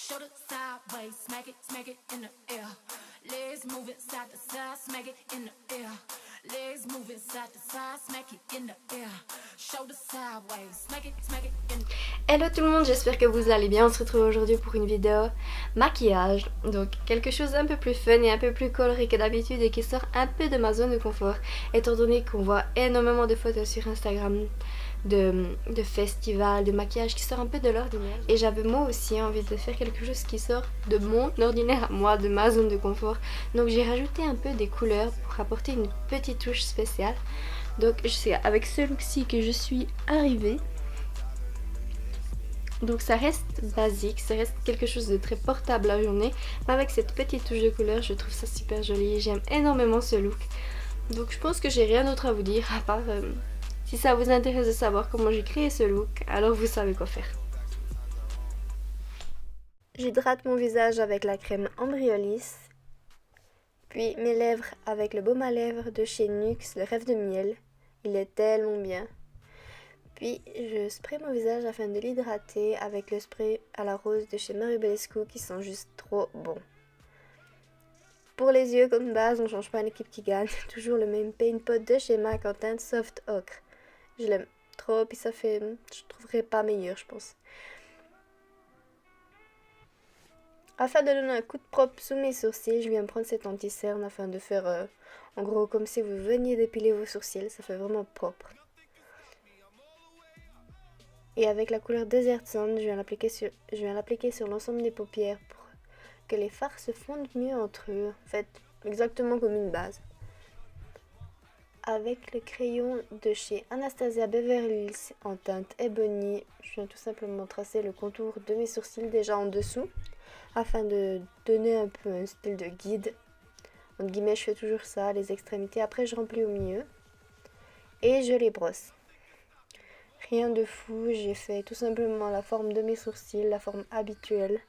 Shoulder sideways, smack it in the air. Legs moving side to side, smack it in the air. Legs moving side to side, smack it in the air. Shoulder sideways, smack it in the air. Hello tout le monde, j'espère que vous allez bien. On se retrouve aujourd'hui pour une vidéo maquillage. Donc quelque chose un peu plus fun et un peu plus coloré que d'habitude et qui sort un peu de ma zone de confort. Étant donné qu'on voit énormément de photos sur Instagram de festivals, de maquillage qui sort un peu de l'ordinaire. Et j'avais moi aussi envie de faire quelque chose qui sort de mon ordinaire à moi, de ma zone de confort. Donc j'ai rajouté un peu des couleurs pour apporter une petite touche spéciale. Donc c'est avec ce look-ci que je suis arrivée. Donc ça reste basique, ça reste quelque chose de très portable la journée, mais avec cette petite touche de couleur, je trouve ça super joli, j'aime énormément ce look. Donc je pense que j'ai rien d'autre à vous dire, à part si ça vous intéresse de savoir comment j'ai créé ce look, alors vous savez quoi faire. J'hydrate mon visage avec la crème Ambriolis, puis mes lèvres avec le baume à lèvres de chez NYX, le rêve de miel, il est tellement bien. Puis je spray mon visage afin de l'hydrater avec le spray à la rose de chez Marie Belescu qui sent juste trop bon. Pour les yeux, comme base, on ne change pas l'équipe qui gagne. Toujours le même paint pot de chez MAC en teinte soft ocre. Je l'aime trop, puis ça fait... je trouverais pas meilleur, je pense. Afin de donner un coup de propre sous mes sourcils, je viens prendre cet anti-cerne afin de faire en gros comme si vous veniez d'épiler vos sourcils. Ça fait vraiment propre. Et avec la couleur Desert Sand, je viens l'appliquer sur l'ensemble des paupières pour que les fards se fondent mieux entre eux. En fait, exactement comme une base. Avec le crayon de chez Anastasia Beverly Hills en teinte Ebony, je viens tout simplement tracer le contour de mes sourcils déjà en dessous, afin de donner un peu un style de guide. Entre guillemets, je fais toujours ça, les extrémités. Après, je remplis au milieu et je les brosse. Rien de fou, j'ai fait tout simplement la forme de mes sourcils, la forme habituelle.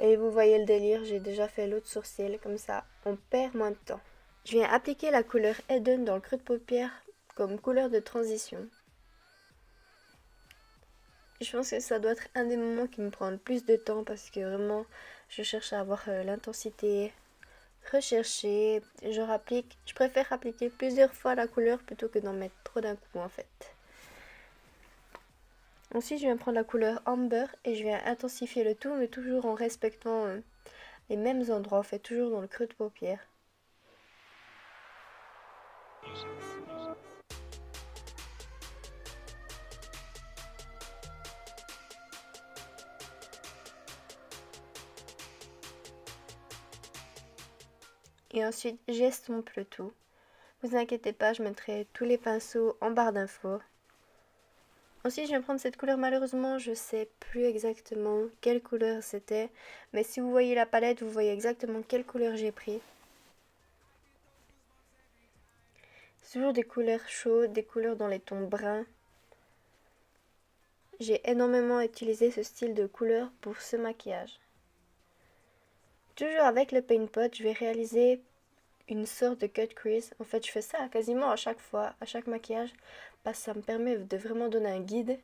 Et vous voyez le délire, j'ai déjà fait l'autre sourcil, comme ça on perd moins de temps. Je viens appliquer la couleur Eden dans le creux de paupière comme couleur de transition. Je pense que ça doit être un des moments qui me prend le plus de temps parce que vraiment je cherche à avoir l'intensité rechercher, je préfère appliquer plusieurs fois la couleur plutôt que d'en mettre trop d'un coup en fait. Ensuite je viens prendre la couleur Amber et je viens intensifier le tout mais toujours en respectant les mêmes endroits en fait, toujours dans le creux de paupière. Et ensuite j'estompe le tout. Vous inquiétez pas, je mettrai tous les pinceaux en barre d'infos. Ensuite, je viens prendre cette couleur. Malheureusement, je sais plus exactement quelle couleur c'était. Mais si vous voyez la palette, vous voyez exactement quelle couleur j'ai pris. C'est toujours des couleurs chaudes, des couleurs dans les tons bruns. J'ai énormément utilisé ce style de couleur pour ce maquillage. Toujours avec le paint pot, je vais réaliser une sorte de cut crease. En fait, je fais ça quasiment à chaque fois, à chaque maquillage, parce que ça me permet de vraiment donner un guide.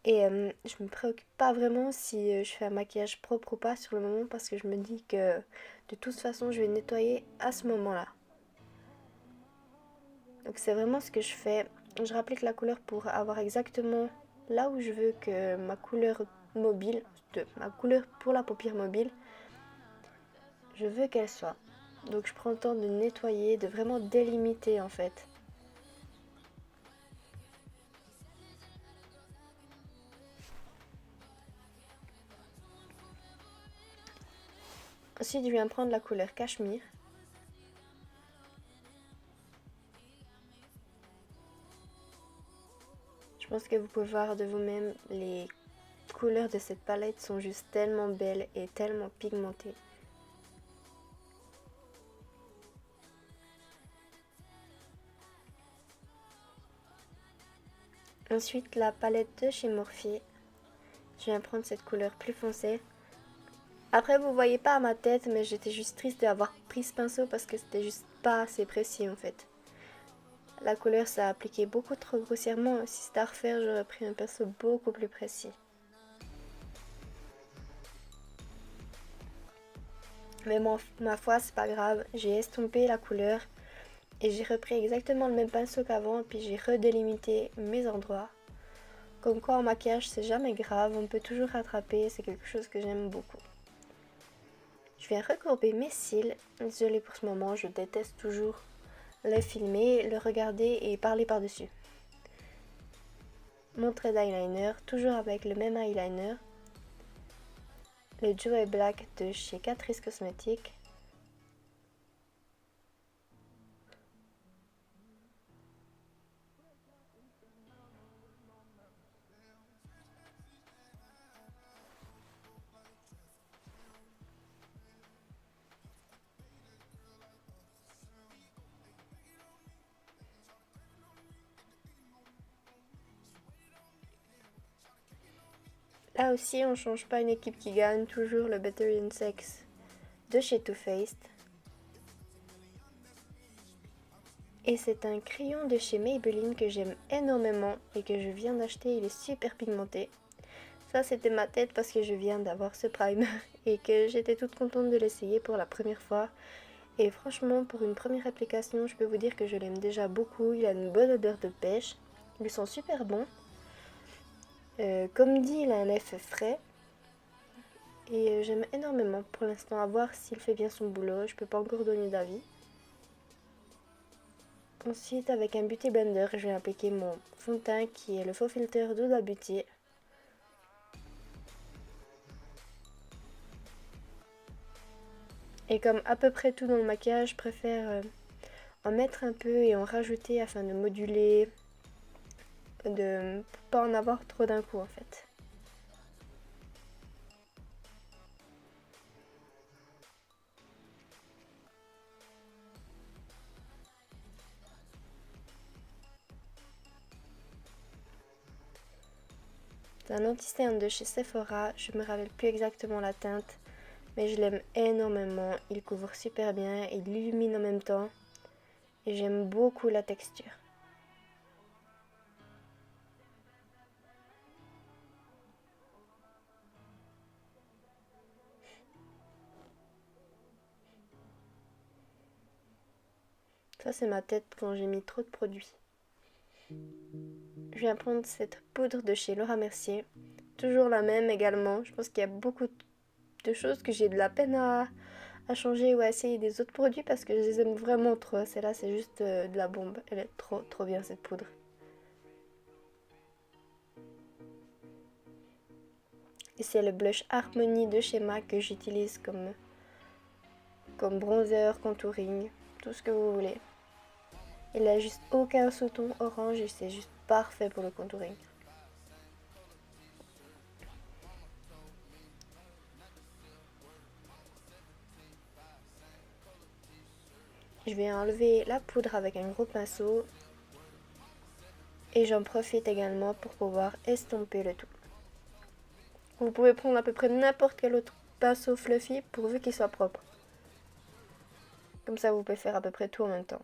Et je me préoccupe pas vraiment si je fais un maquillage propre ou pas sur le moment, parce que je me dis que de toute façon, je vais nettoyer à ce moment-là. Donc c'est vraiment ce que je fais. Je rapplique la couleur pour avoir exactement là où je veux que ma couleur mobile, ma couleur pour la paupière mobile, je veux qu'elle soit. Donc je prends le temps de nettoyer, de vraiment délimiter en fait. Ensuite je viens prendre la couleur Cachemire. Je pense que vous pouvez voir de vous-même, les couleurs de cette palette sont juste tellement belles et tellement pigmentées. Ensuite la palette de chez Morphe. Je viens prendre cette couleur plus foncée. Après vous voyez pas à ma tête, mais j'étais juste triste d'avoir pris ce pinceau parce que c'était juste pas assez précis en fait. La couleur s'est appliquée beaucoup trop grossièrement. Si c'était à refaire, j'aurais pris un pinceau beaucoup plus précis. Mais ma foi, c'est pas grave. J'ai estompé la couleur et j'ai repris exactement le même pinceau qu'avant. Puis j'ai redélimité mes endroits. Comme quoi en maquillage, c'est jamais grave. On peut toujours rattraper. C'est quelque chose que j'aime beaucoup. Je viens recourber mes cils. Désolée pour ce moment, je déteste toujours le filmer, le regarder et parler par-dessus. Mon trait d'eyeliner, toujours avec le même eyeliner. Le Joe Black de chez Catrice Cosmetics. Là aussi, on change pas une équipe qui gagne, toujours le Better Insects de chez Too Faced. Et c'est un crayon de chez Maybelline que j'aime énormément et que je viens d'acheter, il est super pigmenté. Ça c'était ma tête parce que je viens d'avoir ce primer et que j'étais toute contente de l'essayer pour la première fois. Et franchement, pour une première application, je peux vous dire que je l'aime déjà beaucoup, il a une bonne odeur de pêche, ils sont super bons. Comme dit, il a un effet frais. Et j'aime énormément pour l'instant, à voir s'il fait bien son boulot, je peux pas encore donner d'avis. Ensuite, avec un Beauty Blender, je vais appliquer mon fond de teint qui est le faux filter d'Huda Beauty. Et comme à peu près tout dans le maquillage, je préfère en mettre un peu et en rajouter afin de moduler, de pas en avoir trop d'un coup en fait. C'est un anti-cerne de chez Sephora, je me rappelle plus exactement la teinte, mais je l'aime énormément, il couvre super bien, il illumine en même temps et j'aime beaucoup la texture. Ça c'est ma tête quand j'ai mis trop de produits. Je viens prendre cette poudre de chez Laura Mercier, toujours la même également, je pense qu'il y a beaucoup de choses que j'ai de la peine à changer ou à essayer des autres produits parce que je les aime vraiment trop. Celle-là, c'est juste de la bombe. Elle est trop bien cette poudre. Et c'est le blush Harmony de chez MAC que j'utilise comme bronzer, contouring, tout ce que vous voulez. Il a juste aucun sous-ton orange et c'est juste parfait pour le contouring. Je vais enlever la poudre avec un gros pinceau et j'en profite également pour pouvoir estomper le tout. Vous pouvez prendre à peu près n'importe quel autre pinceau fluffy pourvu qu'il soit propre. Comme ça vous pouvez faire à peu près tout en même temps.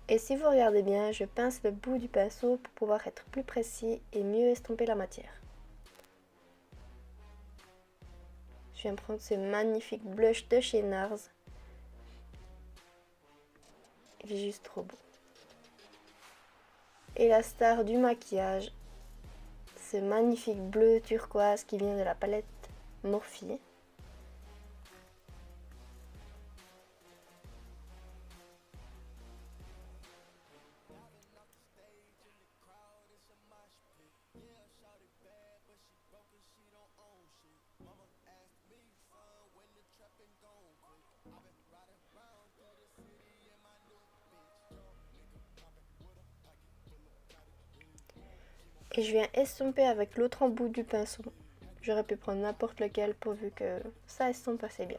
Et si vous regardez bien, je pince le bout du pinceau pour pouvoir être plus précis et mieux estomper la matière. Je viens prendre ce magnifique blush de chez NARS. Il est juste trop beau. Et la star du maquillage, ce magnifique bleu turquoise qui vient de la palette Morphe. Et je viens estomper avec l'autre embout du pinceau. J'aurais pu prendre n'importe lequel pourvu que ça estompe assez bien.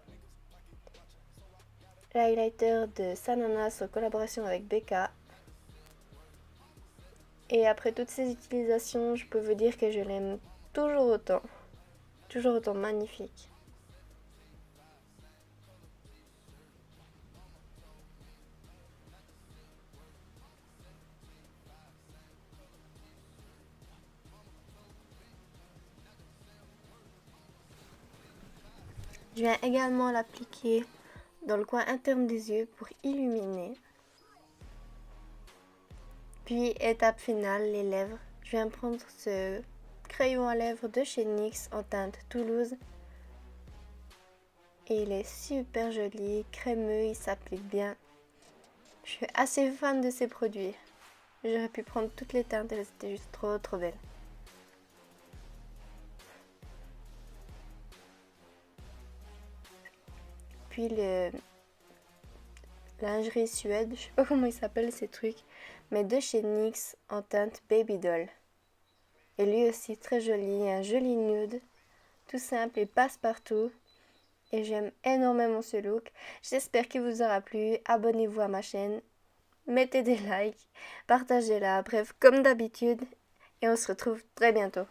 L'highlighter de Sananas en collaboration avec Becca. Et après toutes ces utilisations, je peux vous dire que je l'aime toujours autant. Toujours autant magnifique. Je viens également l'appliquer dans le coin interne des yeux pour illuminer. Puis étape finale, les lèvres. Je viens prendre ce crayon à lèvres de chez NYX en teinte Toulouse. Et il est super joli, crémeux, il s'applique bien. Je suis assez fan de ces produits. J'aurais pu prendre toutes les teintes, elles étaient juste trop belles. Puis le lingerie Suède, je sais pas comment il s'appelle ces trucs, mais de chez NYX en teinte Baby Doll. Et lui aussi très joli, un joli nude, tout simple et passe partout. Et j'aime énormément ce look. J'espère qu'il vous aura plu. Abonnez-vous à ma chaîne, mettez des likes, partagez-la, bref comme d'habitude. Et on se retrouve très bientôt.